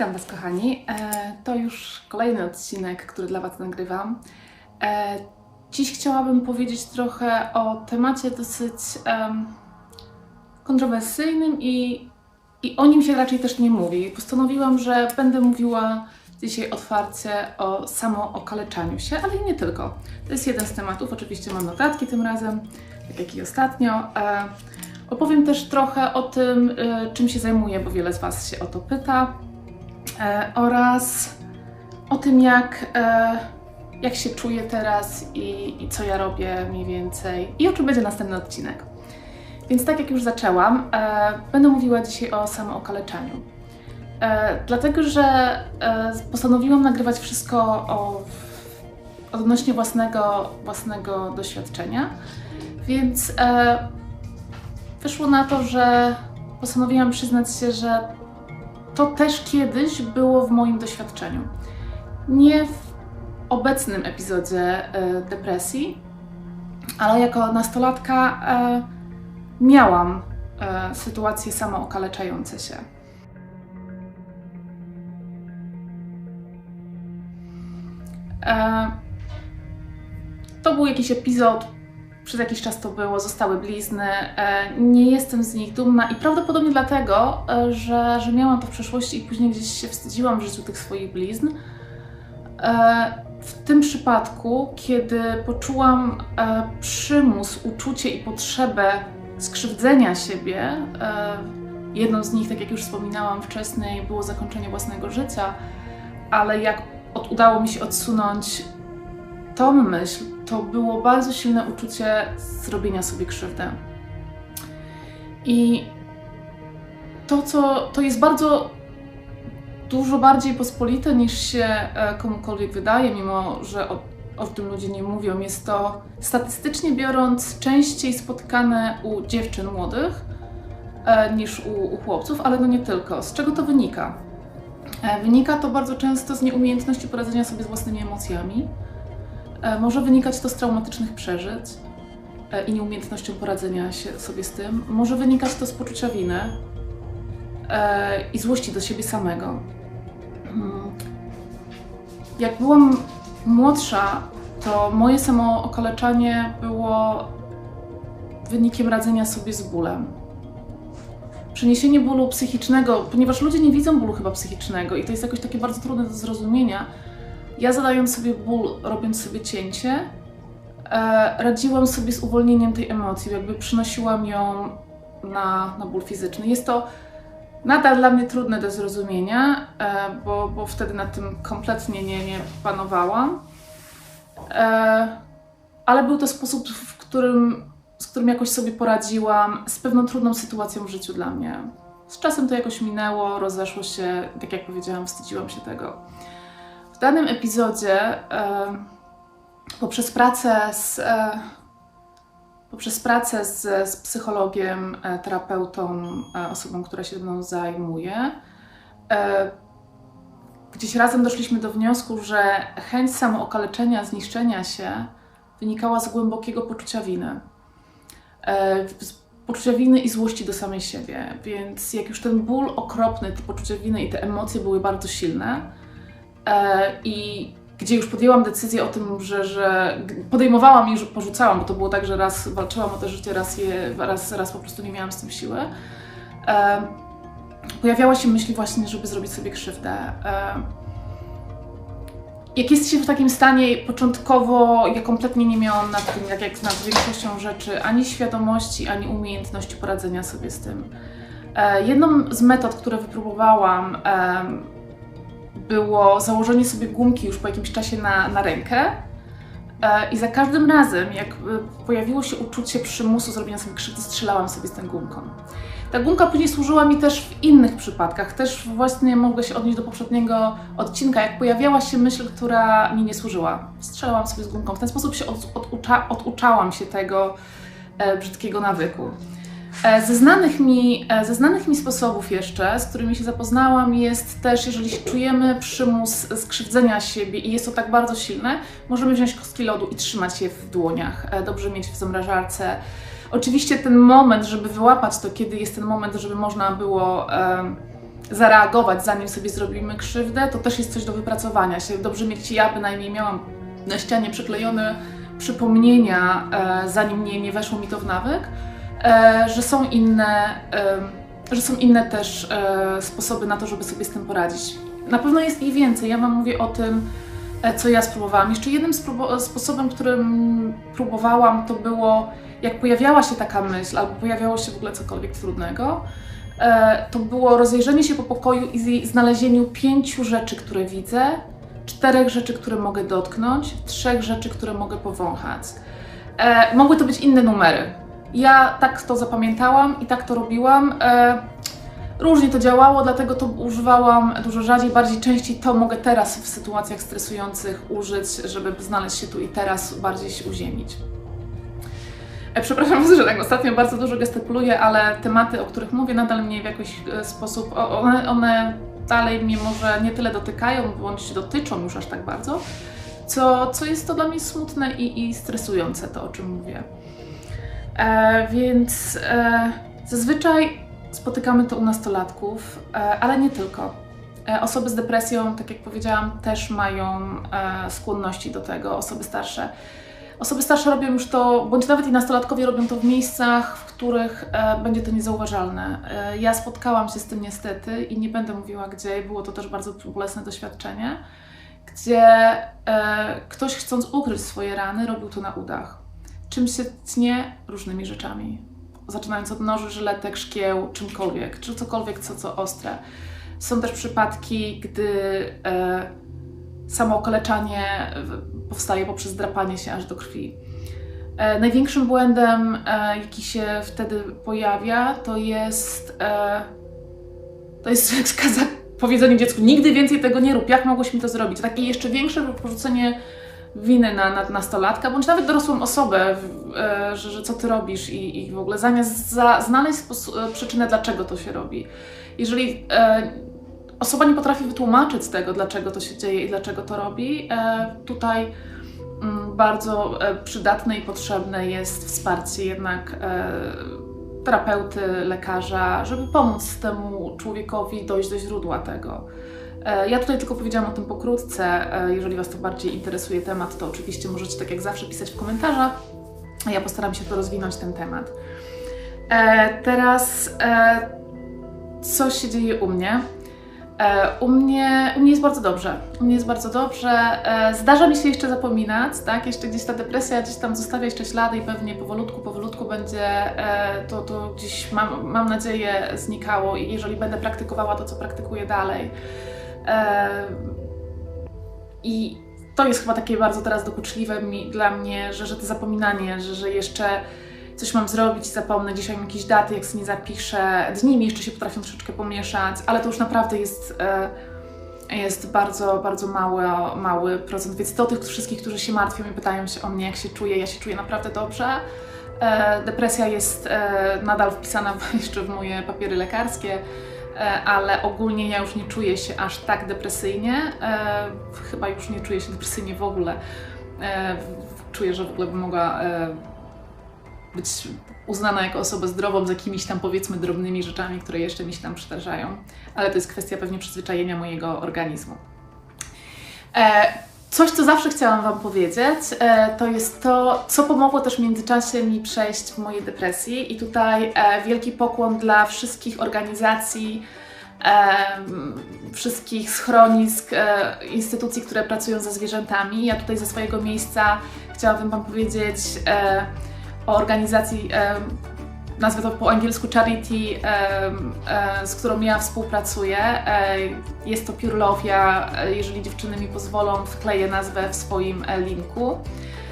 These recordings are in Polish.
Witam Was, kochani. To już kolejny odcinek, który dla Was nagrywam. Dziś chciałabym powiedzieć trochę o temacie dosyć kontrowersyjnym i o nim się raczej też nie mówi. Postanowiłam, że będę mówiła dzisiaj otwarcie o samookaleczaniu się, ale i nie tylko. To jest jeden z tematów, oczywiście mam notatki tym razem, tak jak i ostatnio. Opowiem też trochę o tym, czym się zajmuję, bo wiele z Was się o to pyta, oraz o tym, jak się czuję teraz i co ja robię mniej więcej i o czym będzie następny odcinek. Więc tak jak już zaczęłam, będę mówiła dzisiaj o samookaleczaniu. Dlatego, że postanowiłam nagrywać wszystko odnośnie własnego doświadczenia, więc wyszło na to, że postanowiłam przyznać się, że to też kiedyś było w moim doświadczeniu. Nie w obecnym epizodzie depresji, ale jako nastolatka miałam sytuacje samookaleczające się. To był jakiś epizod, przez jakiś czas to było, zostały blizny, nie jestem z nich dumna i prawdopodobnie dlatego, że miałam to w przeszłości i później gdzieś się wstydziłam w życiu tych swoich blizn. W tym przypadku, kiedy poczułam przymus, uczucie i potrzebę skrzywdzenia siebie, jedną z nich, tak jak już wspominałam wcześniej, było zakończenie własnego życia, ale jak udało mi się odsunąć tą myśl, to było bardzo silne uczucie zrobienia sobie krzywdy. I to jest bardzo dużo bardziej pospolite niż się komukolwiek wydaje, mimo że o tym ludzie nie mówią. Jest to statystycznie biorąc częściej spotykane u dziewczyn młodych niż u chłopców, ale no nie tylko. Z czego to wynika? Wynika to bardzo często z nieumiejętności poradzenia sobie z własnymi emocjami. Może wynikać to z traumatycznych przeżyć i nieumiejętnością poradzenia się sobie z tym. Może wynikać to z poczucia winy i złości do siebie samego. Jak byłam młodsza, to moje samookaleczanie było wynikiem radzenia sobie z bólem. Przeniesienie bólu psychicznego, ponieważ ludzie nie widzą bólu chyba psychicznego i to jest jakoś takie bardzo trudne do zrozumienia. Ja zadając sobie ból, robiąc sobie cięcie, radziłam sobie z uwolnieniem tej emocji, jakby przynosiłam ją na ból fizyczny. Jest to nadal dla mnie trudne do zrozumienia, bo wtedy nad tym kompletnie nie panowałam. Ale był to sposób, z którym jakoś sobie poradziłam z pewną trudną sytuacją w życiu dla mnie. Z czasem to jakoś minęło, rozeszło się, tak jak powiedziałam, wstydziłam się tego. W danym epizodzie poprzez pracę z psychologiem, terapeutą, osobą, która się mną zajmuje, gdzieś razem doszliśmy do wniosku, że chęć samookaleczenia, zniszczenia się wynikała z głębokiego poczucia winy. Poczucia winy i złości do samej siebie, więc jak już ten ból okropny, to poczucie winy i te emocje były bardzo silne i gdzie już podjęłam decyzję o tym, że podejmowałam i już porzucałam, bo to było tak, że raz walczyłam o to życie, raz po prostu nie miałam z tym siły. Pojawiała się myśl właśnie, żeby zrobić sobie krzywdę. Jak jest się w takim stanie, początkowo ja kompletnie nie miałam nad tym, jak nad większością rzeczy, ani świadomości, ani umiejętności poradzenia sobie z tym. Jedną z metod, które wypróbowałam, było założenie sobie gumki już po jakimś czasie na rękę i za każdym razem, jak pojawiło się uczucie przymusu zrobienia sobie krzywdy, strzelałam sobie z tą gumką. Ta gumka później służyła mi też w innych przypadkach, też właśnie mogę się odnieść do poprzedniego odcinka, jak pojawiała się myśl, która mi nie służyła. Strzelałam sobie z gumką, w ten sposób się oduczałam się tego brzydkiego nawyku. Ze znanych mi sposobów jeszcze, z którymi się zapoznałam, jest też, jeżeli czujemy przymus skrzywdzenia siebie i jest to tak bardzo silne, możemy wziąć kostki lodu i trzymać je w dłoniach. Dobrze mieć w zamrażarce. Oczywiście ten moment, żeby wyłapać to, kiedy jest ten moment, żeby można było zareagować, zanim sobie zrobimy krzywdę, to też jest coś do wypracowania się. Dobrze mieć, ja bynajmniej miałam na ścianie przyklejone przypomnienia, zanim nie weszło mi to w nawyk, że są inne też sposoby na to, żeby sobie z tym poradzić. Na pewno jest ich więcej. Ja Wam mówię o tym, co ja spróbowałam. Jeszcze jednym sposobem, którym próbowałam, to było, jak pojawiała się taka myśl, albo pojawiało się w ogóle cokolwiek trudnego, to było rozejrzenie się po pokoju i znalezieniu 5 rzeczy, które widzę, 4 rzeczy, które mogę dotknąć, 3 rzeczy, które mogę powąchać. Mogły to być inne numery. Ja tak to zapamiętałam i tak to robiłam. Różnie to działało, dlatego to używałam dużo rzadziej, bardziej częściej to mogę teraz w sytuacjach stresujących użyć, żeby znaleźć się tu i teraz, bardziej się uziemić. Przepraszam, że tak ostatnio bardzo dużo gestykuluję, ale tematy, o których mówię, nadal mnie w jakiś sposób, one dalej mnie może nie tyle dotykają, bądź dotyczą już aż tak bardzo, co jest to dla mnie smutne i stresujące, to o czym mówię. Więc zazwyczaj spotykamy to u nastolatków, ale nie tylko. Osoby z depresją, tak jak powiedziałam, też mają skłonności do tego, osoby starsze. Osoby starsze robią już to, bądź nawet i nastolatkowie robią to w miejscach, w których będzie to niezauważalne. Ja spotkałam się z tym niestety i nie będę mówiła gdzie, było to też bardzo bolesne doświadczenie, gdzie ktoś, chcąc ukryć swoje rany, robił to na udach. Czym się tnie? Różnymi rzeczami. Zaczynając od noży, żyletek, szkieł, czymkolwiek, czy cokolwiek, co ostre. Są też przypadki, gdy samo okaleczanie powstaje poprzez drapanie się aż do krwi. Największym błędem, jaki się wtedy pojawia, to jest powiedzenie dziecku: nigdy więcej tego nie rób, jak mogłeś mi to zrobić? Takie jeszcze większe porzucenie winy na nastolatka, bądź nawet dorosłą osobę, że co ty robisz i w ogóle zamiast znaleźć przyczynę, dlaczego to się robi. Jeżeli osoba nie potrafi wytłumaczyć tego, dlaczego to się dzieje i dlaczego to robi, tutaj bardzo przydatne i potrzebne jest wsparcie jednak terapeuty, lekarza, żeby pomóc temu człowiekowi dojść do źródła tego. Ja tutaj tylko powiedziałam o tym pokrótce. Jeżeli Was to bardziej interesuje temat, to oczywiście możecie tak jak zawsze pisać w komentarzach, a ja postaram się to rozwinąć, ten temat. Teraz co się dzieje u mnie? U mnie jest bardzo dobrze. U mnie jest bardzo dobrze. Zdarza mi się jeszcze zapominać, tak? Jeszcze gdzieś ta depresja gdzieś tam zostawia jeszcze ślady i pewnie powolutku będzie to gdzieś, mam nadzieję, znikało i jeżeli będę praktykowała to, co praktykuję dalej. I to jest chyba takie bardzo teraz dokuczliwe dla mnie, że to zapominanie, że jeszcze coś mam zrobić, zapomnę, dzisiaj mam jakieś daty, jak sobie nie zapiszę, dni mi jeszcze się potrafią troszeczkę pomieszać, ale to już naprawdę jest bardzo mały procent, więc do tych wszystkich, którzy się martwią i pytają się o mnie, jak się czuję, ja się czuję naprawdę dobrze. Depresja jest nadal wpisana jeszcze w moje papiery lekarskie, ale ogólnie ja już nie czuję się aż tak depresyjnie, chyba już nie czuję się depresyjnie w ogóle. Czuję, że w ogóle bym mogła być uznana jako osobę zdrową z jakimiś tam, powiedzmy, drobnymi rzeczami, które jeszcze mi się tam przydarzają, ale to jest kwestia pewnie przyzwyczajenia mojego organizmu. Coś, co zawsze chciałam Wam powiedzieć, to jest to, co pomogło też w międzyczasie mi przejść w mojej depresji i tutaj wielki pokłon dla wszystkich organizacji, wszystkich schronisk, instytucji, które pracują ze zwierzętami. Ja tutaj ze swojego miejsca chciałabym Wam powiedzieć o organizacji, nazwę to po angielsku Charity, z którą ja współpracuję. Jest to Pure Love. Ja, jeżeli dziewczyny mi pozwolą, wkleję nazwę w swoim linku.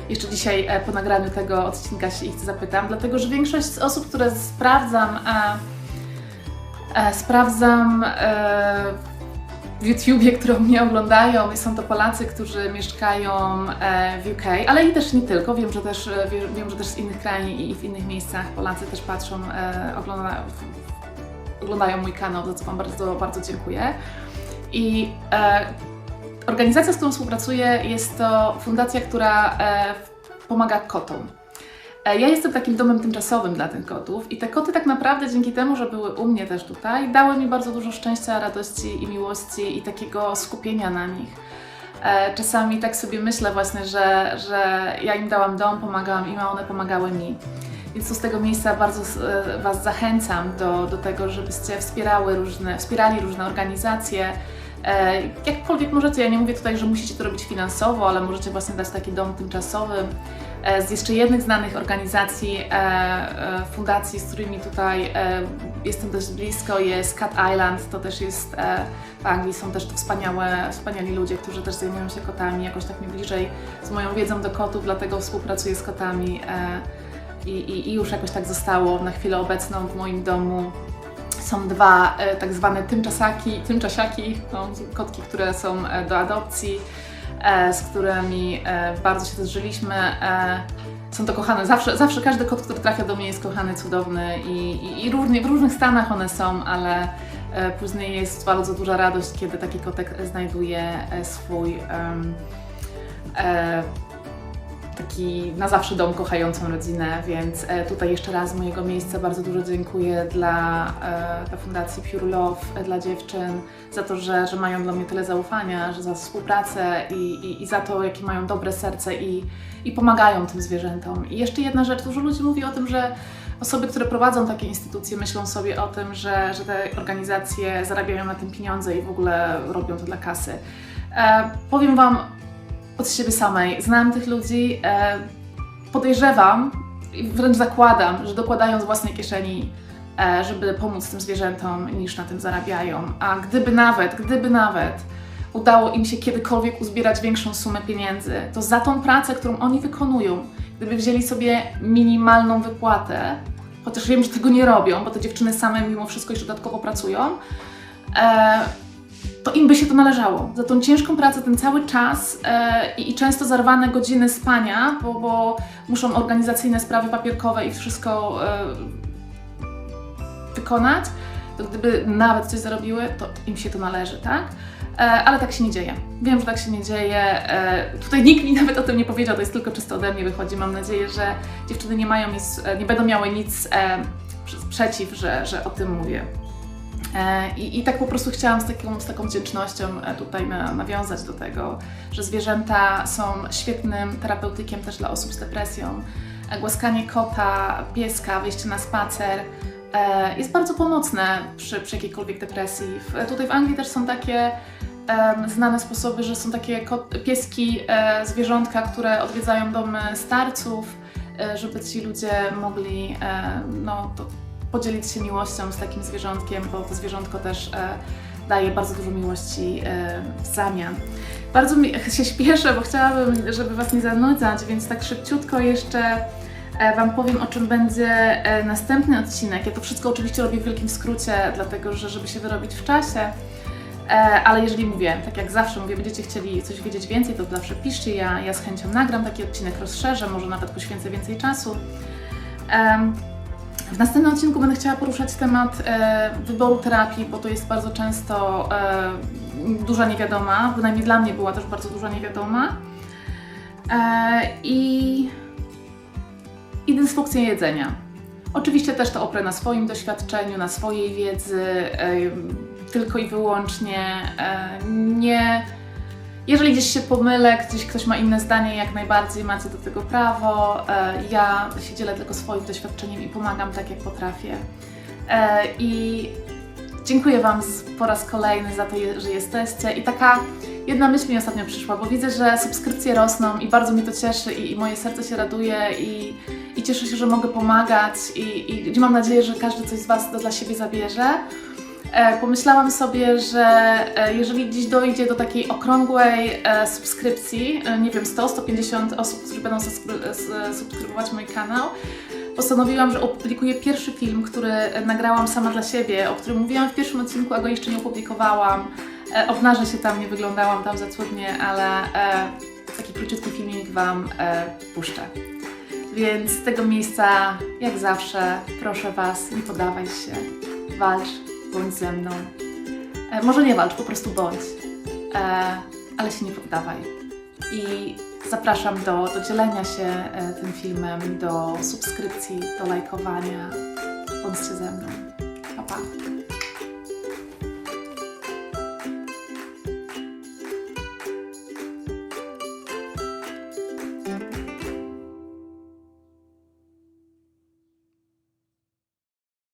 Jeszcze dzisiaj po nagraniu tego odcinka się ich zapytam, dlatego że większość z osób, które sprawdzam w YouTubie, które mnie oglądają, są to Polacy, którzy mieszkają w UK, ale i też nie tylko. Wiem, że też z innych krajów i w innych miejscach Polacy też patrzą, oglądają mój kanał, za co Wam bardzo dziękuję. I organizacja, z którą współpracuję, jest to fundacja, która pomaga kotom. Ja jestem takim domem tymczasowym dla tych kotów i te koty tak naprawdę dzięki temu, że były u mnie też tutaj, dały mi bardzo dużo szczęścia, radości i miłości i takiego skupienia na nich. Czasami tak sobie myślę właśnie, że ja im dałam dom, pomagałam im, a one pomagały mi. Więc tu z tego miejsca bardzo Was zachęcam do tego, żebyście wspierali różne organizacje. Jakkolwiek możecie, ja nie mówię tutaj, że musicie to robić finansowo, ale możecie właśnie dać taki dom tymczasowy. Z jeszcze jednych znanych organizacji, fundacji, z którymi tutaj jestem dość blisko, jest Cat Island. To też jest w Anglii, są też tu wspaniali ludzie, którzy też zajmują się kotami, jakoś tak mi bliżej z moją wiedzą do kotów, dlatego współpracuję z kotami i już jakoś tak zostało na chwilę obecną w moim domu. Są dwa tak zwane tymczasiaki, no, kotki, które są do adopcji, z którymi bardzo się też żyliśmy. Są to kochane, zawsze każdy kot, który trafia do mnie, jest kochany, cudowny i w różnych stanach one są, ale później jest bardzo duża radość, kiedy taki kotek znajduje swój taki na zawsze dom, kochającą rodzinę, więc tutaj jeszcze raz z mojego miejsca bardzo dużo dziękuję dla Fundacji Pure Love, dla dziewczyn, za to, że mają dla mnie tyle zaufania, że za współpracę i za to, jakie mają dobre serce i pomagają tym zwierzętom. I jeszcze jedna rzecz, dużo ludzi mówi o tym, że osoby, które prowadzą takie instytucje, myślą sobie o tym, że te organizacje zarabiają na tym pieniądze i w ogóle robią to dla kasy. Powiem Wam od siebie samej, znam tych ludzi, podejrzewam i wręcz zakładam, że dokładają z własnej kieszeni, żeby pomóc tym zwierzętom, niż na tym zarabiają. A gdyby nawet udało im się kiedykolwiek uzbierać większą sumę pieniędzy, to za tą pracę, którą oni wykonują, gdyby wzięli sobie minimalną wypłatę, chociaż wiem, że tego nie robią, bo te dziewczyny same mimo wszystko jeszcze dodatkowo pracują, to im by się to należało. Za tą ciężką pracę, ten cały czas i często zarwane godziny spania, bo muszą organizacyjne sprawy papierkowe i wszystko wykonać, to gdyby nawet coś zarobiły, to im się to należy, tak? Ale tak się nie dzieje. Wiem, że tak się nie dzieje. Tutaj nikt mi nawet o tym nie powiedział, to jest tylko czysto ode mnie wychodzi. Mam nadzieję, że dziewczyny nie będą miały nic przeciw, że o tym mówię. I tak po prostu chciałam z taką wdzięcznością tutaj nawiązać do tego, że zwierzęta są świetnym terapeutykiem też dla osób z depresją. Głaskanie kota, pieska, wyjście na spacer jest bardzo pomocne przy jakiejkolwiek depresji. Tutaj w Anglii też są takie znane sposoby, że są takie pieski, zwierzątka, które odwiedzają domy starców, żeby ci ludzie mogli podzielić się miłością z takim zwierzątkiem, bo to zwierzątko też daje bardzo dużo miłości w zamian. Bardzo się śpieszę, bo chciałabym, żeby Was nie zanudzać, więc tak szybciutko jeszcze Wam powiem, o czym będzie następny odcinek. Ja to wszystko oczywiście robię w wielkim skrócie, dlatego że żeby się wyrobić w czasie, ale jeżeli mówię, tak jak zawsze mówię, będziecie chcieli coś wiedzieć więcej, to zawsze piszcie, ja z chęcią nagram taki odcinek, rozszerzę, może nawet poświęcę więcej czasu. W następnym odcinku będę chciała poruszać temat wyboru terapii, bo to jest bardzo często duża niewiadoma, bynajmniej dla mnie była też bardzo duża niewiadoma. I dysfunkcje jedzenia. Oczywiście też to oprę na swoim doświadczeniu, na swojej wiedzy, tylko i wyłącznie. Jeżeli gdzieś się pomylę, gdzieś ktoś ma inne zdanie, jak najbardziej macie do tego prawo. Ja się dzielę tylko swoim doświadczeniem i pomagam tak, jak potrafię. I dziękuję Wam po raz kolejny za to, że jesteście. I taka jedna myśl mi ostatnio przyszła, bo widzę, że subskrypcje rosną i bardzo mnie to cieszy i moje serce się raduje i cieszę się, że mogę pomagać i mam nadzieję, że każdy coś z Was dla siebie zabierze. Pomyślałam sobie, że jeżeli dziś dojdzie do takiej okrągłej subskrypcji, nie wiem, 100-150 osób, którzy będą subskrybować mój kanał, postanowiłam, że opublikuję pierwszy film, który nagrałam sama dla siebie, o którym mówiłam w pierwszym odcinku, a go jeszcze nie opublikowałam. Obnażę się tam, nie wyglądałam tam za cudnie, ale taki króciutki filmik Wam puszczę. Więc z tego miejsca, jak zawsze, proszę Was, nie poddawaj się, walcz, bądź ze mną. Może nie walcz, po prostu bądź, ale się nie poddawaj. I Zapraszam do dzielenia się tym filmem, do subskrypcji, do lajkowania. Bądźcie ze mną. Pa, pa.